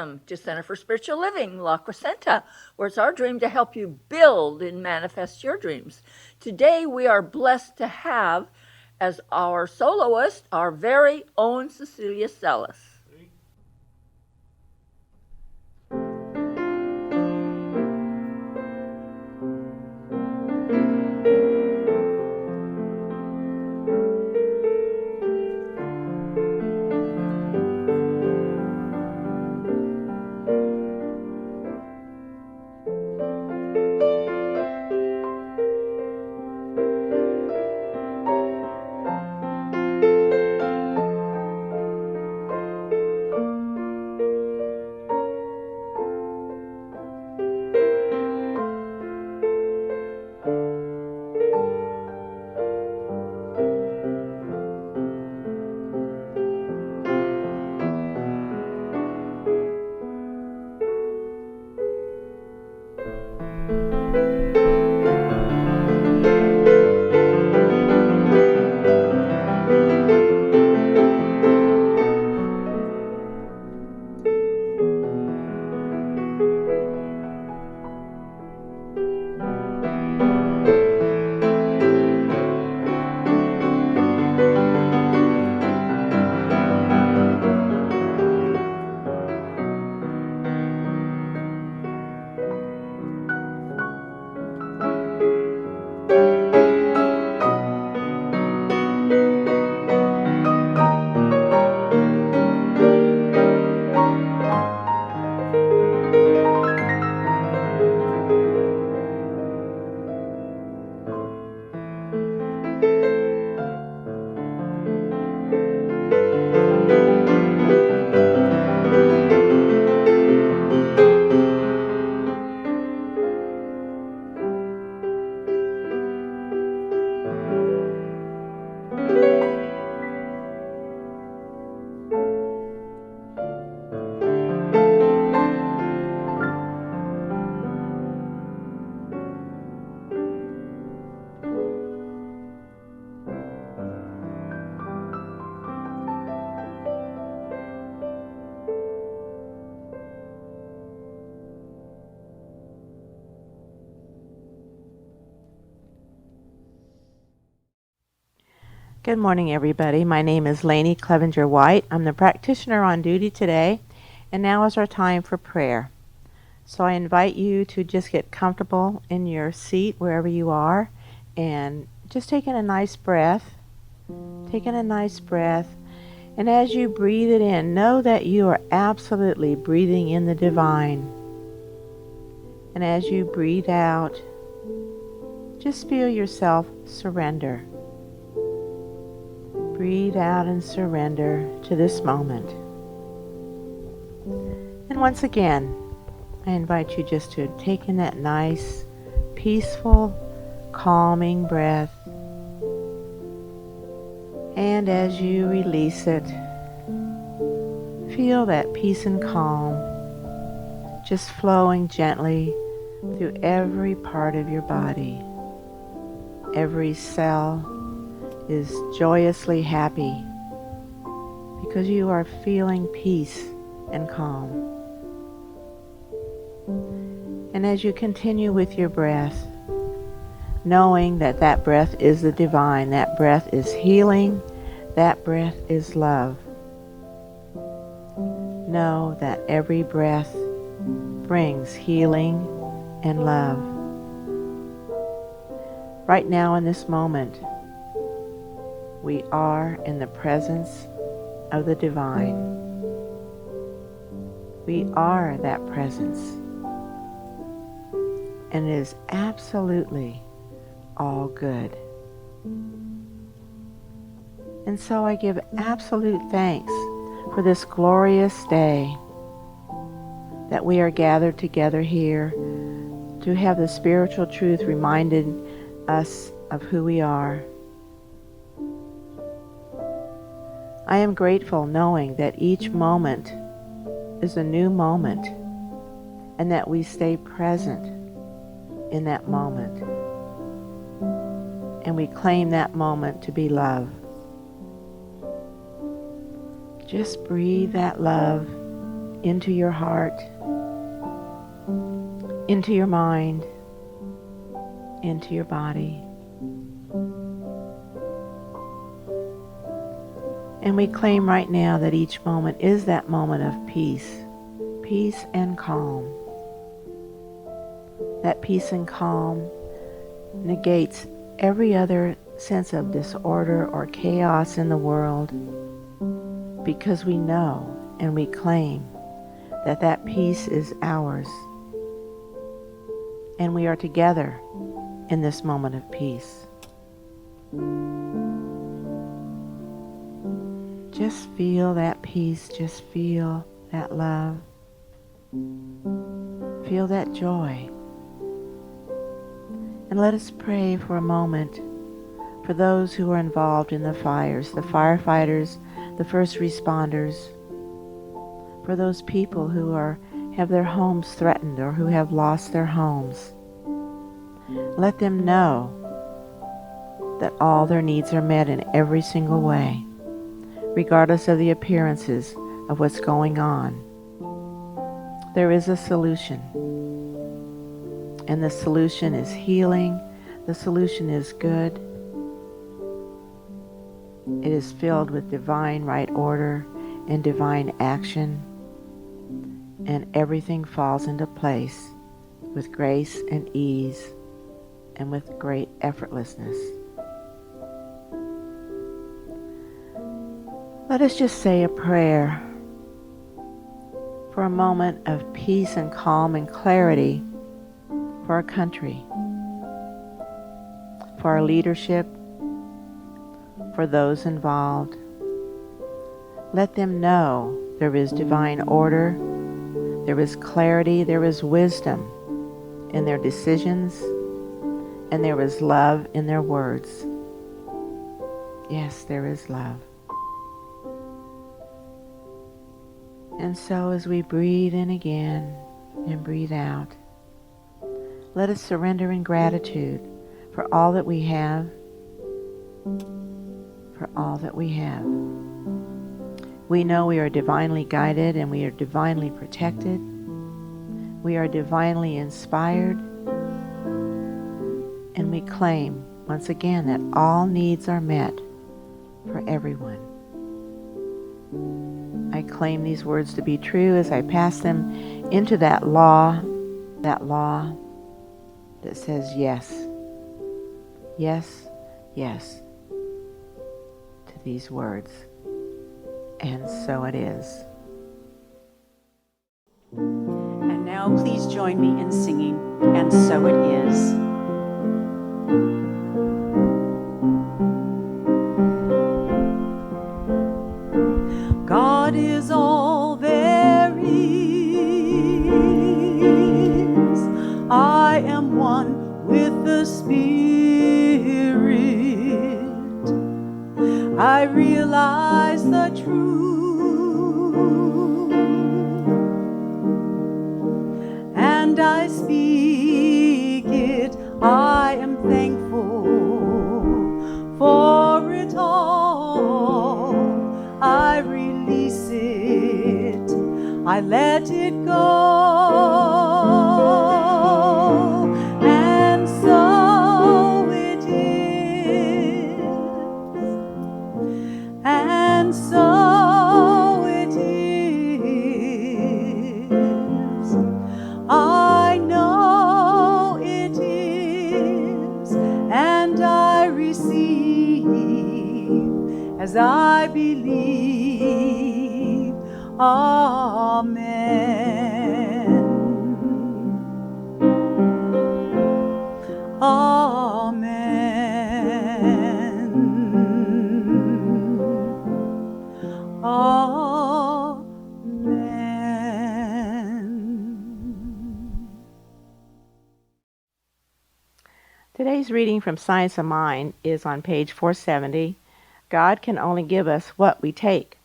Welcome to Center for Spiritual Living, La Crescenta, where it's our dream to help you build and manifest your dreams. Today we are blessed to have as our soloist our very own Cecilia Sellis. Good morning, everybody. My name is Lainey Clevenger-White. I'm the practitioner on duty today, and now is our time for prayer. So I invite you to just get comfortable in your seat wherever you are, and just taking a nice breath, and as you breathe it in, know that you are absolutely breathing in the divine. And as you breathe out, just feel yourself surrender. Breathe out and surrender to this moment. And once again, I invite you just to take in that nice, peaceful, calming breath. And as you release it, feel that peace and calm just flowing gently through every part of your body. Every cell is joyously happy because you are feeling peace and calm. And as you continue with your breath, knowing that that breath is the divine, that breath is healing, that breath is love. Know that every breath brings healing and love. Right now in this moment, we are in the presence of the divine. We are that presence. And it is absolutely all good. And so I give absolute thanks for this glorious day that we are gathered together here to have the spiritual truth reminded us of who we are. I am grateful knowing that each moment is a new moment and that we stay present in that moment. And we claim that moment to be love. Just breathe that love into your heart, into your mind, into your body. And we claim right now that each moment is that moment of peace and calm. That peace and calm negates every other sense of disorder or chaos in the world, because we know and we claim that that peace is ours. And we are together in this moment of peace. Just feel that peace, just feel that love, feel that joy. And let us pray for a moment for those who are involved in the fires, the firefighters, the first responders, for those people who have their homes threatened or who have lost their homes. Let them know that all their needs are met in every single way, regardless of the appearances of what's going on. There is a solution. And the solution is healing. The solution is good. It is filled with divine right order and divine action. And everything falls into place with grace and ease and with great effortlessness. Let us just say a prayer for a moment of peace and calm and clarity for our country, for our leadership, for those involved. Let them know there is divine order, there is clarity, there is wisdom in their decisions, and there is love in their words. Yes, there is love. And so as we breathe in again and breathe out, let us surrender in gratitude for all that we have, for all that we have. We know we are divinely guided and we are divinely protected. We are divinely inspired. And we claim, once again, that all needs are met for everyone. I claim these words to be true as I pass them into that law that says yes, yes, yes to these words. And so it is. And now please join me in singing, And So It Is. God is all there is. I am one with the Spirit. I realize the truth, and I speak it. I am thankful for it all. I release it, I let it go, and so it is, and so it is. I know it is, and I receive as I believe. Amen. Amen. Amen. Today's reading from Science of Mind is on page 470. God can only give us what we take.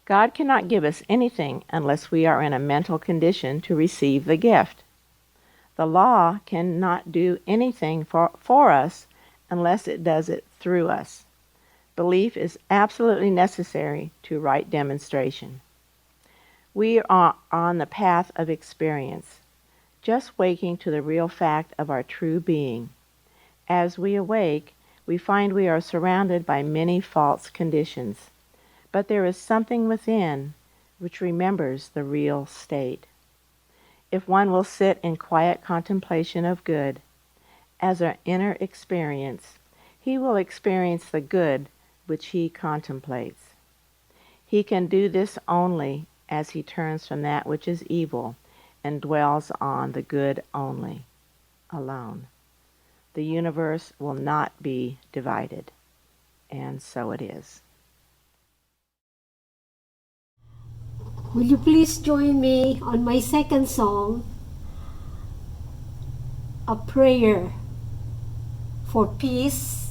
God cannot give us anything unless we are in a mental condition to receive the gift. The law cannot do anything for us unless it does it through us. Belief is absolutely necessary to right demonstration. We are on the path of experience, just waking to the real fact of our true being. As we awake, we find we are surrounded by many false conditions, but there is something within which remembers the real state. If one will sit in quiet contemplation of good as an inner experience, he will experience the good which he contemplates. He can do this only as he turns from that which is evil and dwells on the good only, alone. The universe will not be divided, and so it is. Will you please join me on my second song, A Prayer for Peace,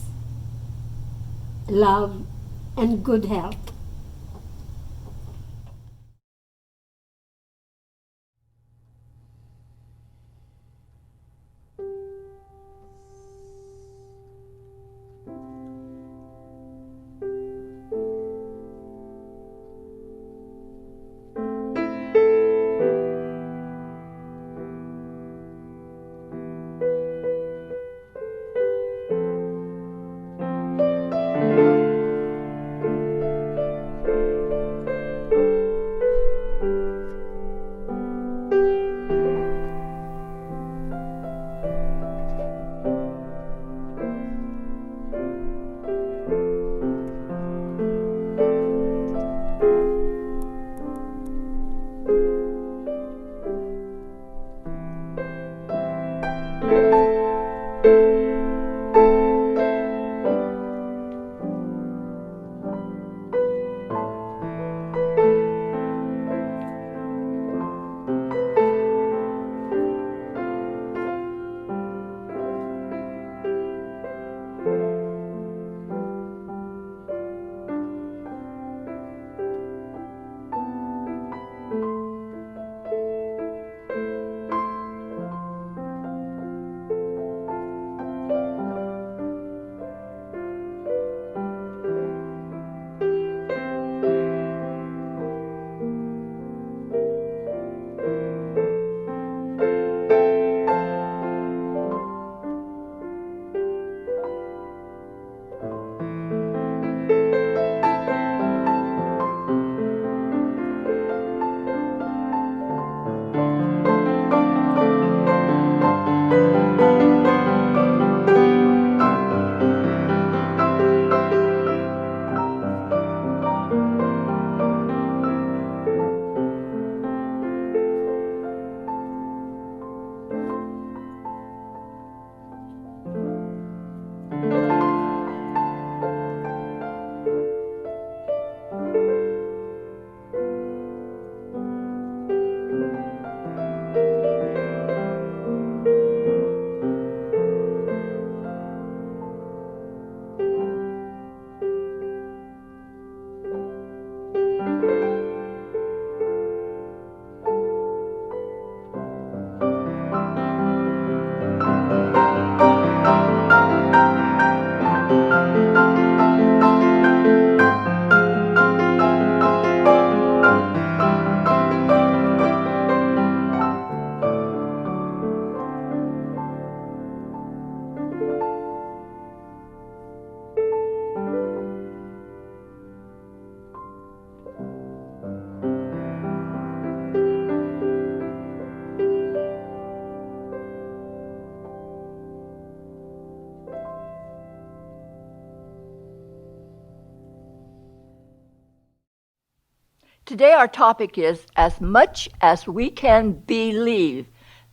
Love, and Good Health. Today our topic is as much as we can believe.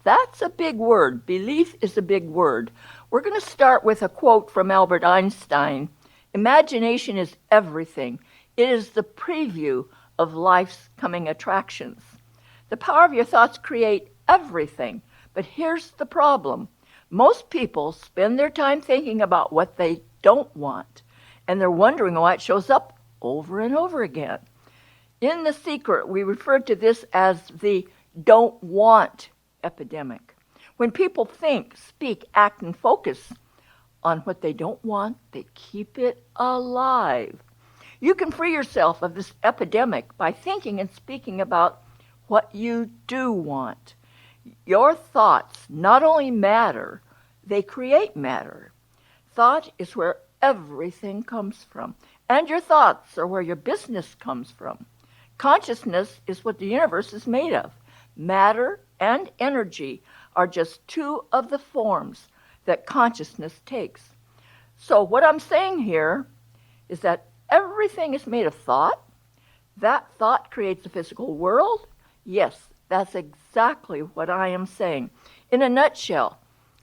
That's a big word. Belief is a big word. We're going to start with a quote from Albert Einstein. Imagination is everything. It is the preview of life's coming attractions. The power of your thoughts create everything. But here's the problem. Most people spend their time thinking about what they don't want, and they're wondering why it shows up over and over again. In The Secret, we refer to this as the don't want epidemic. When people think, speak, act, and focus on what they don't want, they keep it alive. You can free yourself of this epidemic by thinking and speaking about what you do want. Your thoughts not only matter, they create matter. Thought is where everything comes from, and your thoughts are where your business comes from. Consciousness is what the universe is made of. Matter and energy are just two of the forms that consciousness takes. So what I'm saying here is that everything is made of thought. That thought creates a physical world. Yes, that's exactly what I am saying. In a nutshell,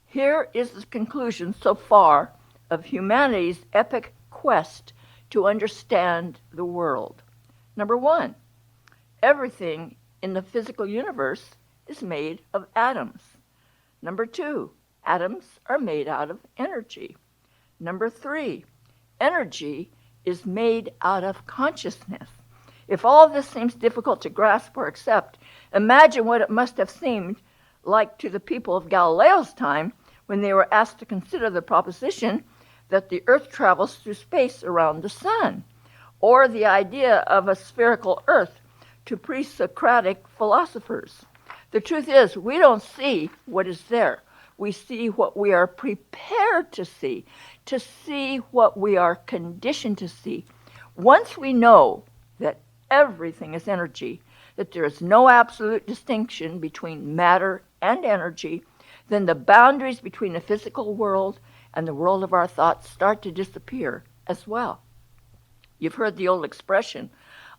here is the conclusion so far of humanity's epic quest to understand the world. Number one, everything in the physical universe is made of atoms. Number two, atoms are made out of energy. Number three, energy is made out of consciousness. If all of this seems difficult to grasp or accept, imagine what it must have seemed like to the people of Galileo's time when they were asked to consider the proposition that the Earth travels through space around the sun, or the idea of a spherical Earth to pre-Socratic philosophers. The truth is, we don't see what is there. We see what we are prepared to see what we are conditioned to see. Once we know that everything is energy, that there is no absolute distinction between matter and energy, then the boundaries between the physical world and the world of our thoughts start to disappear as well. You've heard the old expression,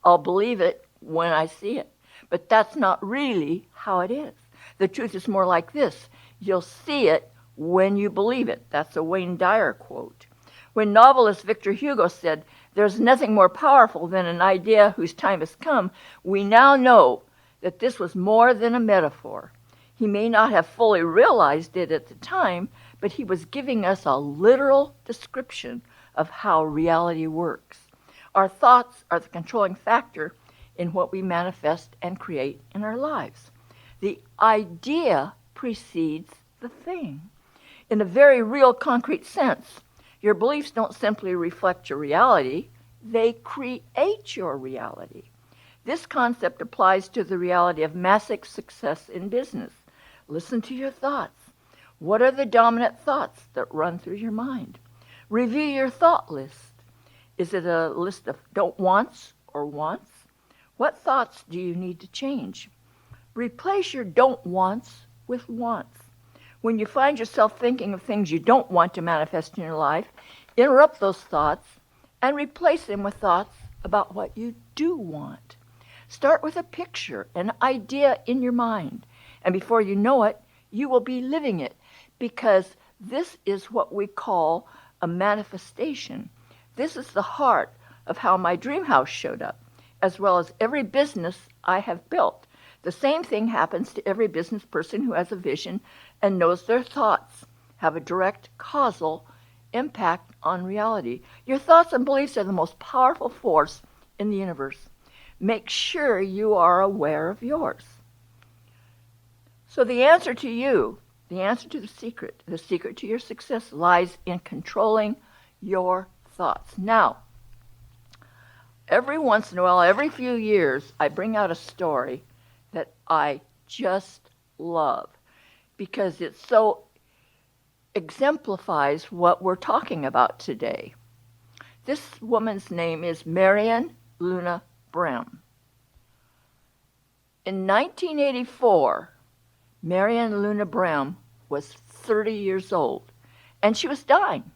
I'll believe it when I see it. But that's not really how it is. The truth is more like this. You'll see it when you believe it. That's a Wayne Dyer quote. When novelist Victor Hugo said, there's nothing more powerful than an idea whose time has come, we now know that this was more than a metaphor. He may not have fully realized it at the time, but he was giving us a literal description of how reality works. Our thoughts are the controlling factor in what we manifest and create in our lives. The idea precedes the thing. In a very real, concrete sense, your beliefs don't simply reflect your reality, they create your reality. This concept applies to the reality of massive success in business. Listen to your thoughts. What are the dominant thoughts that run through your mind? Review your thought list. Is it a list of don't wants or wants? What thoughts do you need to change? Replace your don't wants with wants. When you find yourself thinking of things you don't want to manifest in your life, interrupt those thoughts and replace them with thoughts about what you do want. Start with a picture, an idea in your mind, and before you know it, you will be living it, because this is what we call a manifestation. This is the heart of how my dream house showed up, as well as every business I have built. The same thing happens to every business person who has a vision and knows their thoughts have a direct causal impact on reality. Your thoughts and beliefs are the most powerful force in the universe. Make sure you are aware of yours. So the answer to you, the answer to the secret to your success lies in controlling your thoughts. Now, every once in a while, every few years, I bring out a story that I just love because it so exemplifies what we're talking about today. This woman's name is Marion Luna Brehm. In 1984, Marion Luna Brehm was 30 years old, and she was dying.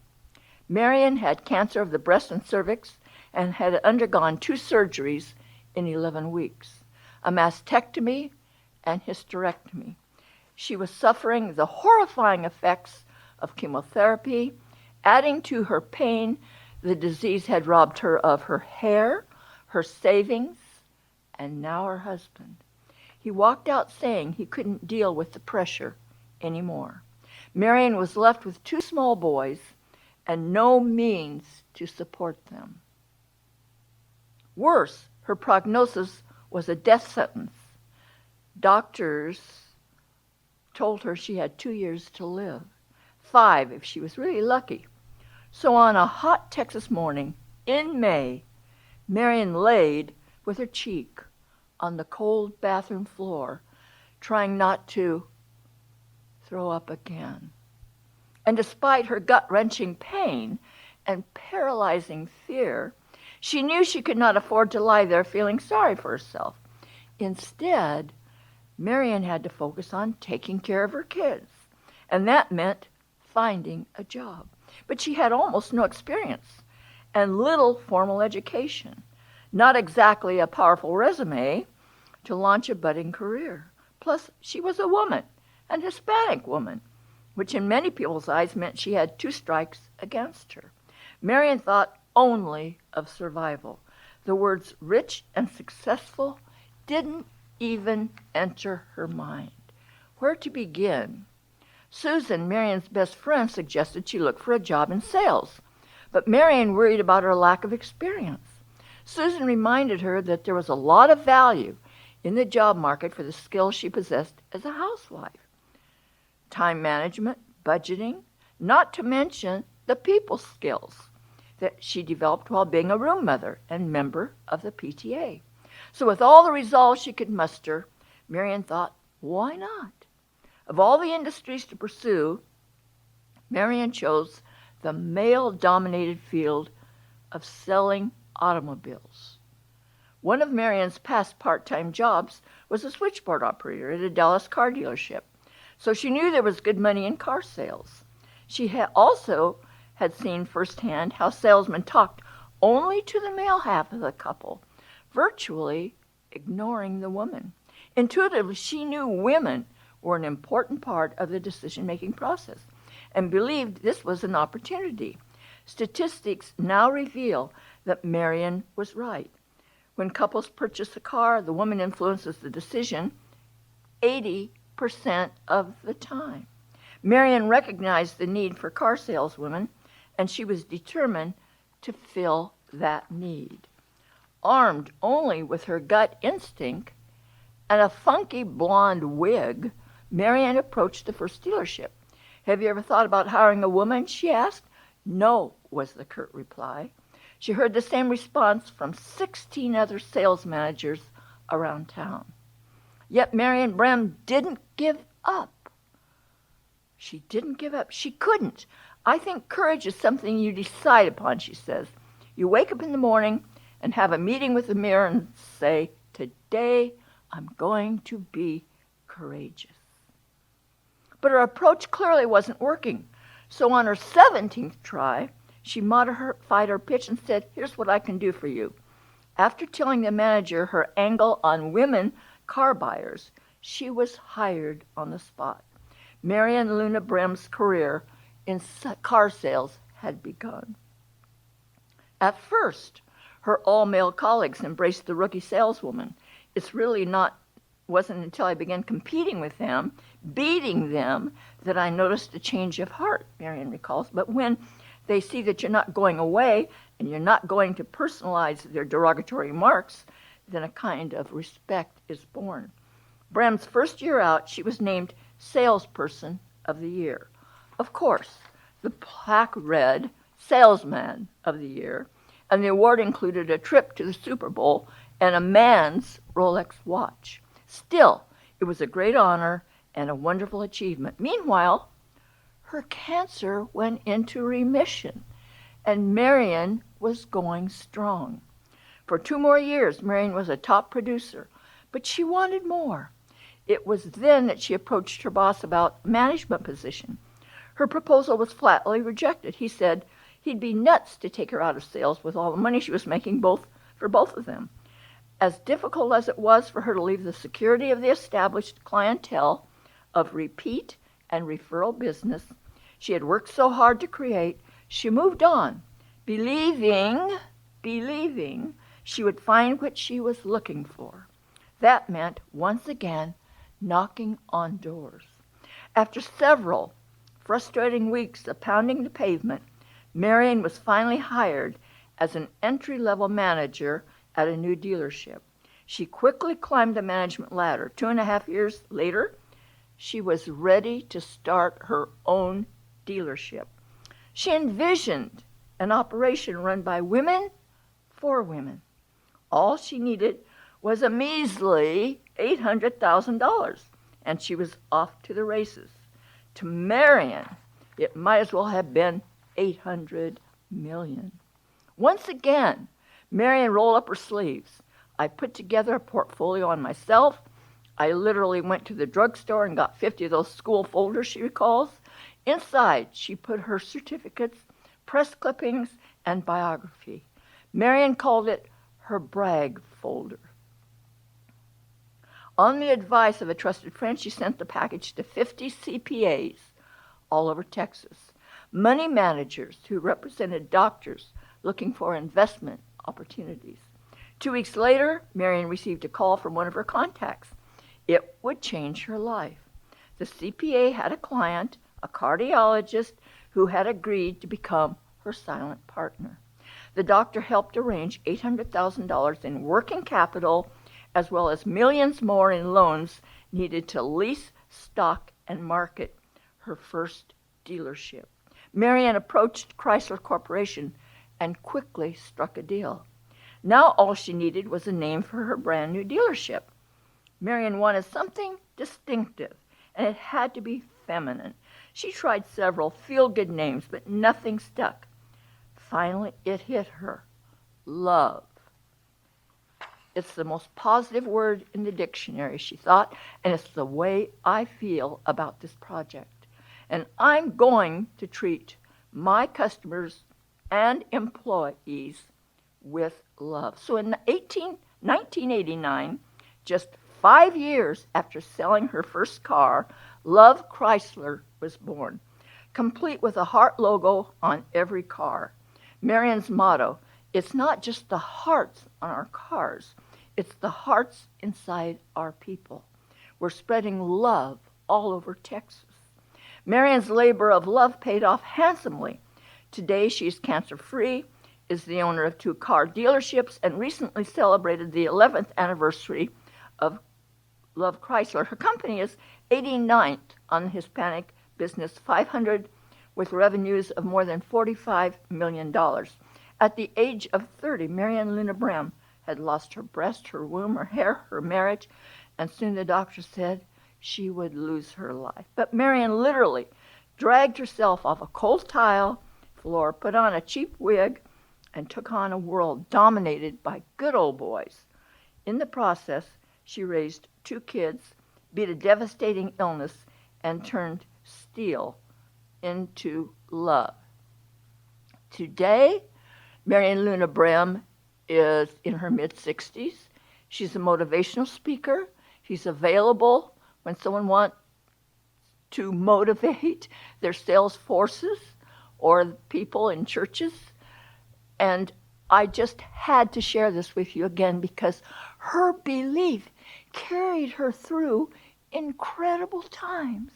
Marion had cancer of the breast and cervix and had undergone 2 surgeries in 11 weeks, a mastectomy and hysterectomy. She was suffering the horrifying effects of chemotherapy. Adding to her pain, the disease had robbed her of her hair, her savings, and now her husband. He walked out saying he couldn't deal with the pressure anymore. Marion was left with 2 small boys and no means to support them. Worse, her prognosis was a death sentence. Doctors told her she had 2 years to live, 5 if she was really lucky. So on a hot Texas morning in May, Marion laid with her cheek on the cold bathroom floor, trying not to throw up again. And despite her gut-wrenching pain and paralyzing fear, she knew she could not afford to lie there feeling sorry for herself. Instead, Marion had to focus on taking care of her kids, and that meant finding a job. But she had almost no experience and little formal education, not exactly a powerful resume to launch a budding career. Plus, she was a woman, an Hispanic woman, which in many people's eyes meant she had 2 strikes against her. Marion thought only of survival. The words rich and successful didn't even enter her mind. Where to begin? Susan, Marion's best friend, suggested she look for a job in sales, but Marion worried about her lack of experience. Susan reminded her that there was a lot of value in the job market for the skills she possessed as a housewife. Time management, budgeting, not to mention the people skills that she developed while being a room mother and member of the PTA. So with all the resolve she could muster, Marion thought, why not? Of all the industries to pursue, Marion chose the male-dominated field of selling automobiles. One of Marion's past part-time jobs was a switchboard operator at a Dallas car dealership, so she knew there was good money in car sales. She also had seen firsthand how salesmen talked only to the male half of the couple, virtually ignoring the woman. Intuitively, she knew women were an important part of the decision-making process and believed this was an opportunity. Statistics now reveal that Marion was right. When couples purchase a car, the woman influences the decision 80% of the time. Marion recognized the need for car saleswomen, and she was determined to fill that need. Armed only with her gut instinct and a funky blonde wig, Marion approached the first dealership. Have you ever thought about hiring a woman? She asked. No, was the curt reply. She heard the same response from 16 other sales managers around town. Yet Marion Brem didn't give up. She didn't give up. She couldn't. I think courage is something you decide upon, she says. You wake up in the morning and have a meeting with the mirror and say, today I'm going to be courageous. But her approach clearly wasn't working. So on her 17th try, she modified her pitch and said, here's what I can do for you. After telling the manager her angle on women car buyers, she was hired on the spot. Marion Luna Brem's career in car sales had begun. At first, her all-male colleagues embraced the rookie saleswoman. It's really wasn't until I began competing with them, beating them, that I noticed a change of heart, Marion recalls. But when they see that you're not going away and you're not going to personalize their derogatory remarks, then a kind of respect is born. Brem's first year out, she was named Salesperson of the Year. Of course, the plaque read Salesman of the Year, and the award included a trip to the Super Bowl and a man's Rolex watch. Still, it was a great honor and a wonderful achievement. Meanwhile, her cancer went into remission, and Marion was going strong. For 2 more years, Marion was a top producer, but she wanted more. It was then that she approached her boss about a management position. Her proposal was flatly rejected. He said he'd be nuts to take her out of sales with all the money she was making for both of them. As difficult as it was for her to leave the security of the established clientele of repeat and referral business she had worked so hard to create, she moved on, believing she would find what she was looking for. That meant, once again, knocking on doors. After several frustrating weeks of pounding the pavement, Marion was finally hired as an entry-level manager at a new dealership. She quickly climbed the management ladder. 2.5 years later, she was ready to start her own dealership. She envisioned an operation run by women for women. All she needed was a measly $800,000, and she was off to the races. To Marion, it might as well have been 800 million. Once again, Marion rolled up her sleeves. I put together a portfolio on myself. I literally went to the drugstore and got 50 of those school folders, she recalls. Inside, she put her certificates, press clippings, and biography. Marion called it her brag folder. On the advice of a trusted friend, she sent the package to 50 CPAs all over Texas, money managers who represented doctors looking for investment opportunities. 2 weeks later, Marion received a call from one of her contacts. It would change her life. The CPA had a client, a cardiologist, who had agreed to become her silent partner. The doctor helped arrange $800,000 in working capital, as well as millions more in loans needed to lease, stock, and market her first dealership. Marion approached Chrysler Corporation and quickly struck a deal. Now all she needed was a name for her brand new dealership. Marion wanted something distinctive, and it had to be feminine. She tried several feel-good names, but nothing stuck. Finally, it hit her. Love. It's the most positive word in the dictionary, she thought, and it's the way I feel about this project. And I'm going to treat my customers and employees with love. So in 1989, just 5 years after selling her first car, Love Chrysler was born, complete with a heart logo on every car. Marion's motto, it's not just the hearts on our cars, it's the hearts inside our people. We're spreading love all over Texas. Marion's labor of love paid off handsomely. Today she's cancer-free, is the owner of 2 car dealerships, and recently celebrated the 11th anniversary of Love Chrysler. Her company is 89th on the Hispanic Business 500 with revenues of more than $45 million. At the age of 30, Marion Luna Brem had lost her breast, her womb, her hair, her marriage, and soon the doctor said she would lose her life. But Marion literally dragged herself off a cold tile floor, put on a cheap wig, and took on a world dominated by good old boys. In the process, she raised 2 kids, beat a devastating illness, and turned steel into love. Today, Marion Luna Brem is in her mid-60s. She's a motivational speaker. She's available when someone wants to motivate their sales forces or people in churches. And I just had to share this with you again because her belief carried her through incredible times.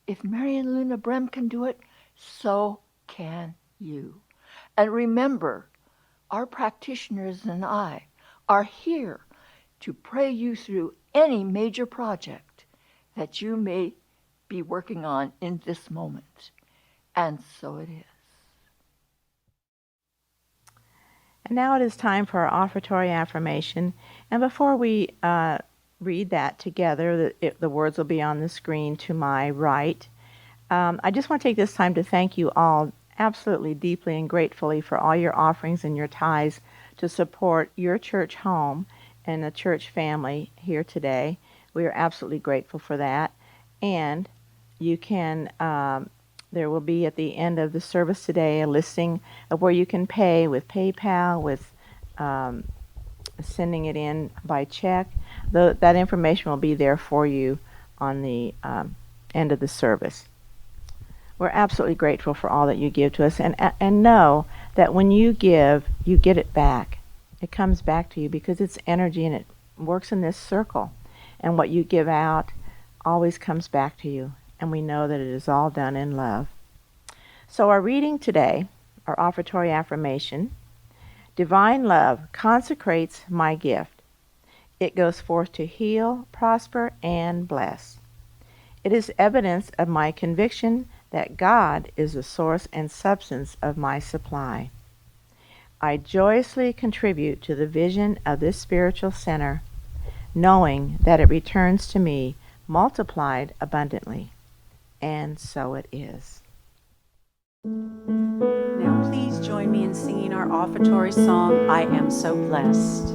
If Marion Luna Brem can do it, so can you. And remember, our practitioners and I are here to pray you through any major project that you may be working on in this moment. And so it is. And now it is time for our offertory affirmation. And before we read that together, the words will be on the screen to my right. I just want to take this time to thank you all absolutely deeply and gratefully for all your offerings and your tithes to support your church home and the church family here today. We are absolutely grateful for that. And you can, there will be at the end of the service today a listing of where you can pay with PayPal, with sending it in by check. That information will be there for you on the end of the service. We're absolutely grateful for all that you give to us, and know that when you give, you get it back. It comes back to you because it's energy and it works in this circle. And what you give out always comes back to you, and we know that it is all done in love. So our reading today, our offertory affirmation, divine love consecrates my gift. It goes forth to heal, prosper, and bless. It is evidence of my conviction that God is the source and substance of my supply. I joyously contribute to the vision of this spiritual center, knowing that it returns to me multiplied abundantly. And so it is. Now please join me in singing our offertory song, I Am So Blessed.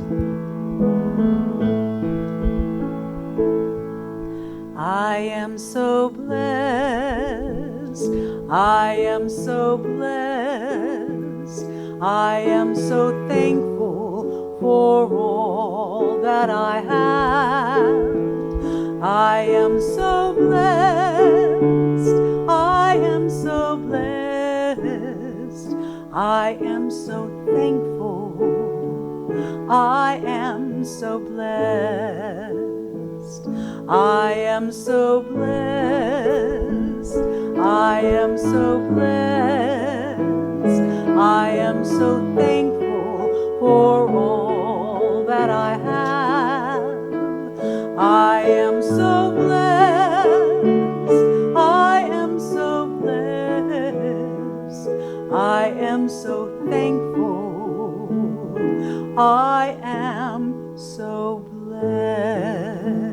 I am so blessed, I am so blessed, I am so thankful for all that I have. I am so blessed, I am so blessed, I am so thankful, I am so blessed. I am so blessed, I am so blessed, I am so thankful for all that I have. I am so blessed, I am so blessed, I am so thankful, I am so blessed.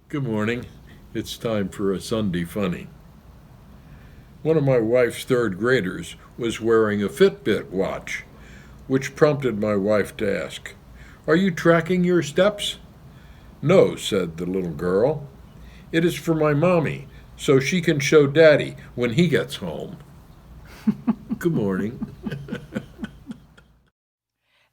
Good morning. It's time for a Sunday Funny. One of my wife's third graders was wearing a Fitbit watch, which prompted my wife to ask, "Are you tracking your steps?" "No," said the little girl. "It is for my mommy, so she can show Daddy when he gets home." Good morning.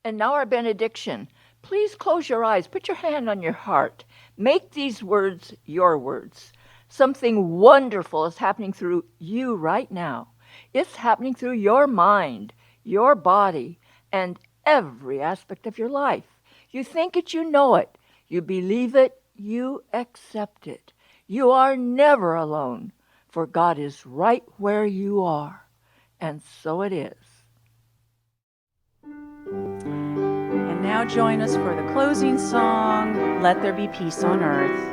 And now our benediction. Please close your eyes. Put your hand on your heart. Make these words your words. Something wonderful is happening through you right now. It's happening through your mind, your body, and every aspect of your life. You think it, you know it. You believe it, you accept it. You are never alone, for God is right where you are. And so it is. And now join us for the closing song, Let There Be Peace on Earth.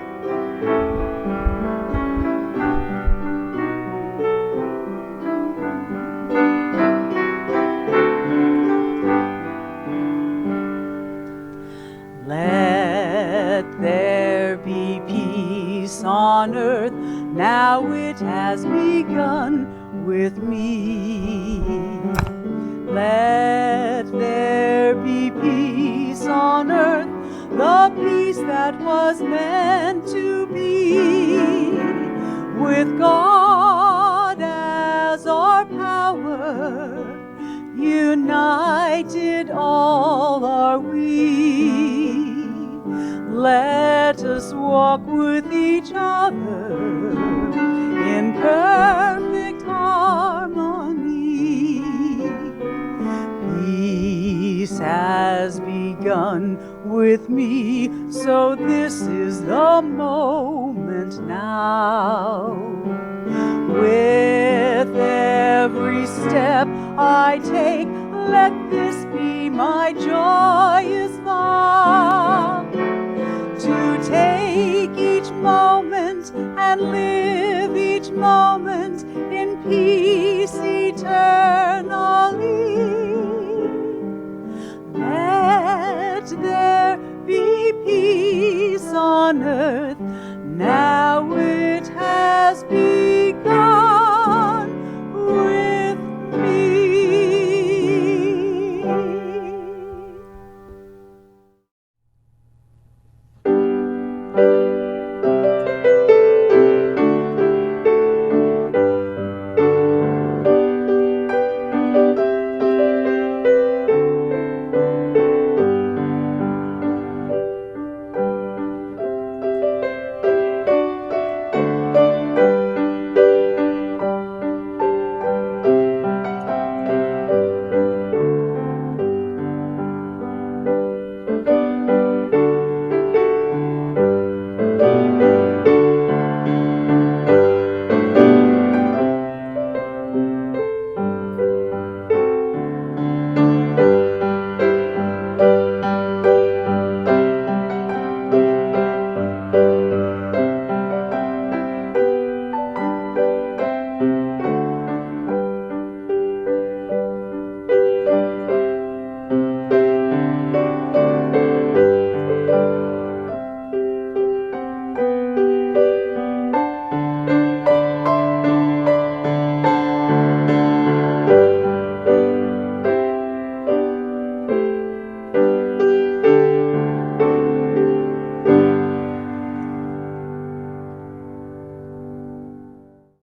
Let there be peace on earth, now it has begun with me. Let there be peace on earth, the peace that was meant to be. With God as our power, united all are we. Let us walk with each other in perfect harmony. Peace has begun with me, so this is the moment now. With every step I take, let this be my joyous vow, to take each moment and live each moment in peace eternally. Let there be peace on earth, now